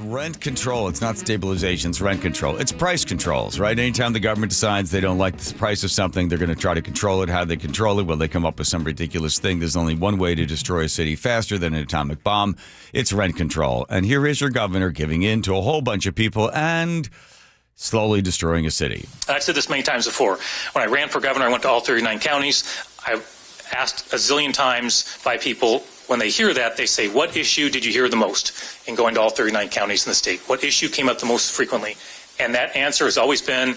Rent control. It's not stabilization. It's rent control. It's price controls, right? Anytime the government decides they don't like the price of something, they're going to try to control it. How do they control it? Well, they come up with some ridiculous thing. There's only one way to destroy a city faster than an atomic bomb. It's rent control. And here is your governor giving in to a whole bunch of people and slowly destroying a city. I've said this many times before. When I ran for governor, I went to all 39 counties. I asked a zillion times by people, when they hear that, they say, what issue did you hear the most in going to all 39 counties in the state? What issue came up the most frequently? And that answer has always been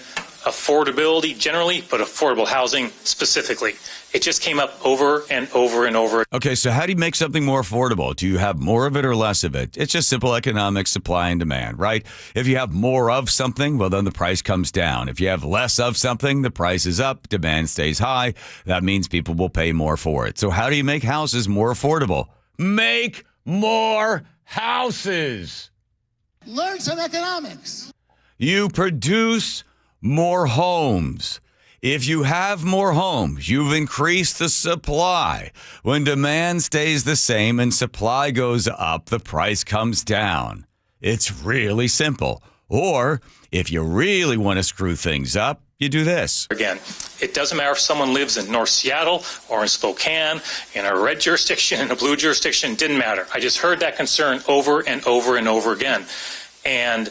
affordability generally, but affordable housing specifically. It just came up over and over and over. Okay, so how do you make something more affordable? Do you have more of it or less of it? It's just simple economics, supply and demand, right? If you have more of something, well, then the price comes down. If you have less of something, the price is up, demand stays high. That means people will pay more for it. So how do you make houses more affordable? Make more houses. Learn some economics. You produce more homes. If you have more homes, you've increased the supply. When demand stays the same and supply goes up, the price comes down. It's really simple. Or if you really want to screw things up, you do this. Again, it doesn't matter if someone lives in North Seattle or in Spokane, in a red jurisdiction, in a blue jurisdiction, didn't matter. I just heard that concern over and over and over again. And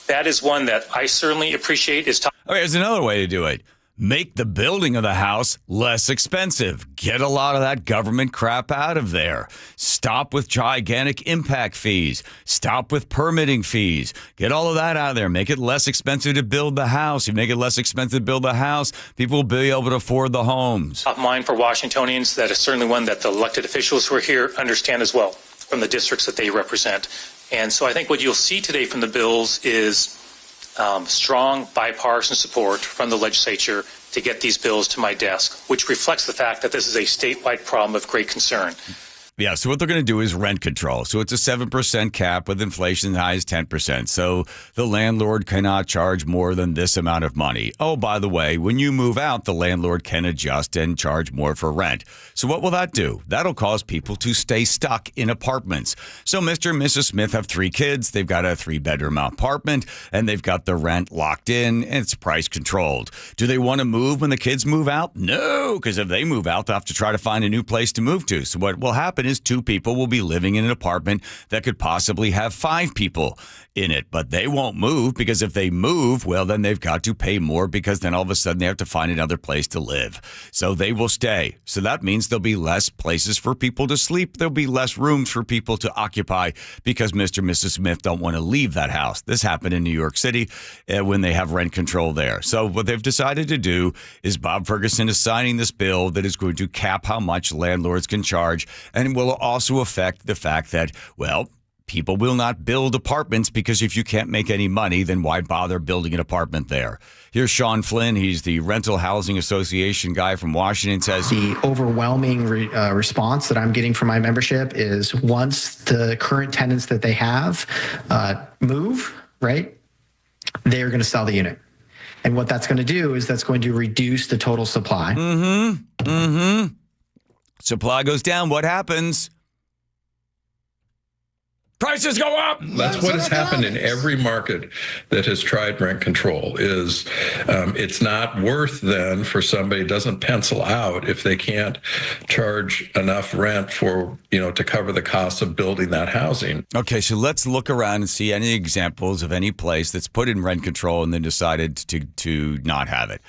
that is one that I certainly appreciate. Okay, here's another way to do it. Make the building of the house less expensive. Get a lot of that government crap out of there. Stop with gigantic impact fees. Stop with permitting fees. Get all of that out of there. Make it less expensive to build the house. You make it less expensive to build the house, people will be able to afford the homes. Top of mind for Washingtonians. That is certainly one that the elected officials who are here understand as well from the districts that they represent. And so I think what you'll see today from the bills is strong bipartisan support from the legislature to get these bills to my desk, which reflects the fact that this is a statewide problem of great concern. Yeah, so what they're going to do is rent control. So it's a 7% cap with inflation as high as 10%. So the landlord cannot charge more than this amount of money. Oh, by the way, when you move out, the landlord can adjust and charge more for rent. So what will that do? That'll cause people to stay stuck in apartments. So Mr. and Mrs. Smith have 3 kids. They've got a 3-bedroom apartment, and they've got the rent locked in, and it's price controlled. Do they want to move when the kids move out? No, because if they move out, they'll have to try to find a new place to move to. So what will happen is 2 people will be living in an apartment that could possibly have 5 people in it, but they won't move because if they move, well, then they've got to pay more because then all of a sudden they have to find another place to live. So they will stay. So that means there'll be less places for people to sleep. There'll be less rooms for people to occupy because Mr. and Mrs. Smith don't want to leave that house. This happened in New York City when they have rent control there. So what they've decided to do is Bob Ferguson is signing this bill that is going to cap how much landlords can charge and will also affect the fact that, well, people will not build apartments because if you can't make any money, then why bother building an apartment there? Here's Sean Flynn. He's the Rental Housing Association guy from Washington. Says the overwhelming response that I'm getting from my membership is once the current tenants that they have move, right, they're going to sell the unit. And what that's going to do is that's going to reduce the total supply. Supply goes down. What happens? Prices go up. That's what has happened in every market that has tried rent control is it's not worth then for somebody doesn't pencil out if they can't charge enough rent for, to cover the cost of building that housing. Okay, so let's look around and see any examples of any place that's put in rent control and then decided to not have it.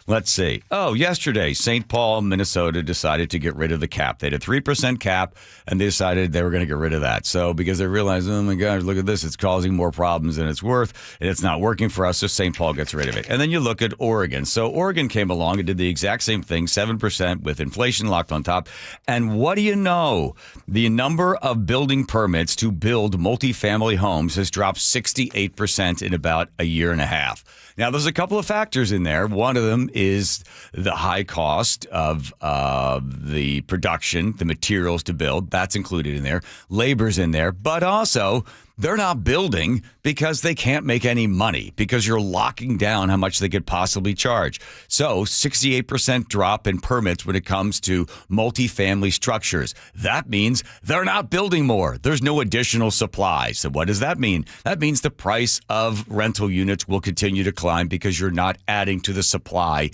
Let's see. Oh, yesterday, St. Paul, Minnesota decided to get rid of the cap. They had a 3% cap, and they decided they were going to get rid of that. So because they realized, oh, my gosh, look at this. It's causing more problems than it's worth, and it's not working for us, so St. Paul gets rid of it. And then you look at Oregon. So Oregon came along and did the exact same thing, 7% with inflation locked on top. And what do you know? The number of building permits to build multifamily homes has dropped 68% in about a year and a half. Now, there's a couple of factors in there. One of them is the high cost of the production, the materials to build. That's included in there. Labor's in there. But also, They're not building because they can't make any money because you're locking down how much they could possibly charge. So 68% drop in permits when it comes to multifamily structures. That means they're not building more. There's no additional supply. So what does that mean? That means the price of rental units will continue to climb because you're not adding to the supply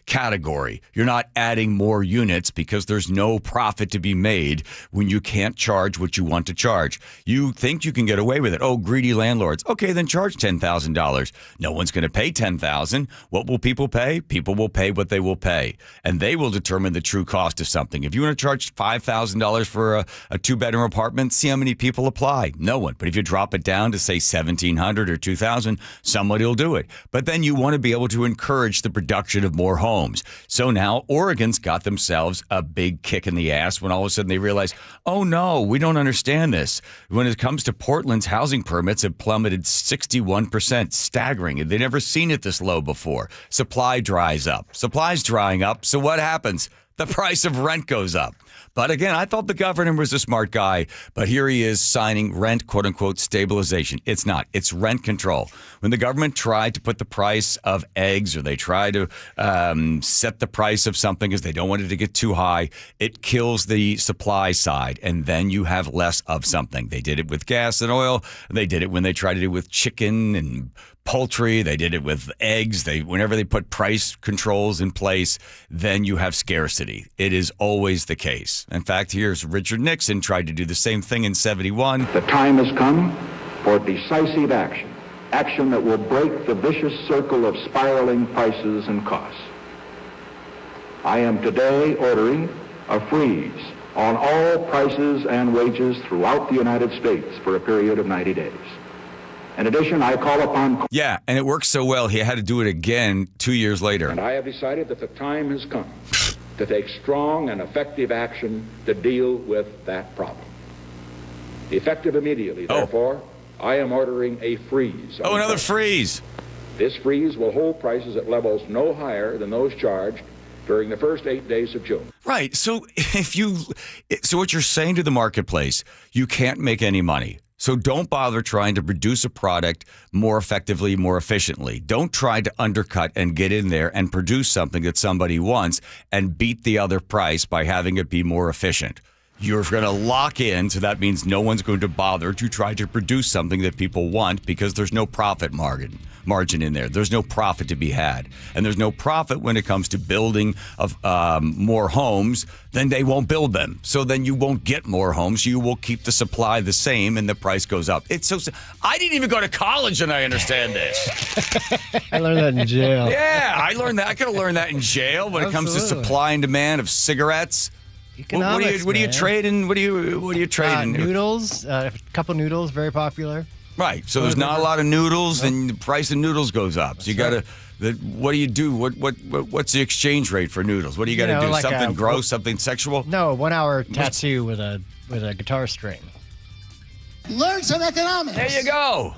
category. You're not adding more units because there's no profit to be made when you can't charge what you want to charge. You think you can get away with it. Oh, greedy landlords. Okay, then charge $10,000. No one's going to pay $10,000. What will people pay? People will pay what they will pay, and they will determine the true cost of something. If you want to charge $5,000 for a two-bedroom apartment, see how many people apply. No one. But if you drop it down to, say, $1,700 or $2,000, somebody will do it. But then you want to be able to encourage the production of more homes. So now Oregon's got themselves a big kick in the ass when all of a sudden they realize, oh, no, we don't understand this. When it comes to Portland's housing permits have plummeted 61%, staggering. They've never seen it this low before. Supply dries up. Supply's drying up. So what happens? The price of rent goes up. But again, I thought the governor was a smart guy, but here he is signing rent, quote unquote, stabilization. It's not. It's rent control. When the government tried to put the price of eggs or they try to set the price of something because they don't want it to get too high, it kills the supply side, and then you have less of something. They did it with gas and oil. They did it when they tried to do it with chicken and poultry. They did it with eggs. Whenever they put price controls in place, then you have scarcity. It is always the case. In fact, here's Richard Nixon tried to do the same thing in 71. The time has come for decisive action, action that will break the vicious circle of spiraling prices and costs. I am today ordering a freeze on all prices and wages throughout the United States for a period of 90 days. In addition, I call upon... Yeah, and it worked so well, he had to do it again 2 years later. And I have decided that the time has come to take strong and effective action to deal with that problem. Effective immediately, therefore, I am ordering a freeze. Oh, another freeze. This freeze will hold prices at levels no higher than those charged during the first 8 days of June. Right. So what you're saying to the marketplace, you can't make any money. So don't bother trying to produce a product more effectively, more efficiently. Don't try to undercut and get in there and produce something that somebody wants and beat the other price by having it be more efficient. You're going to lock in, so that means no one's going to bother to try to produce something that people want because there's no profit margin in there. There's no profit to be had. And there's no profit when it comes to building of more homes, then they won't build them. So then you won't get more homes. You will keep the supply the same and the price goes up. It's so I didn't even go to college and I understand this. I learned that in jail. Yeah, I learned that. I could have learned that in jail when it comes to supply and demand of cigarettes. Economics, what are you trading? What are you trading? Noodles, a couple noodles, very popular. Right. So there's not a lot of noodles, and the price of noodles goes up. So you got to. What do you do? What's the exchange rate for noodles? What do you got to do? Like something gross, something sexual? No, 1 hour tattoo with a guitar string. Learn some economics. There you go.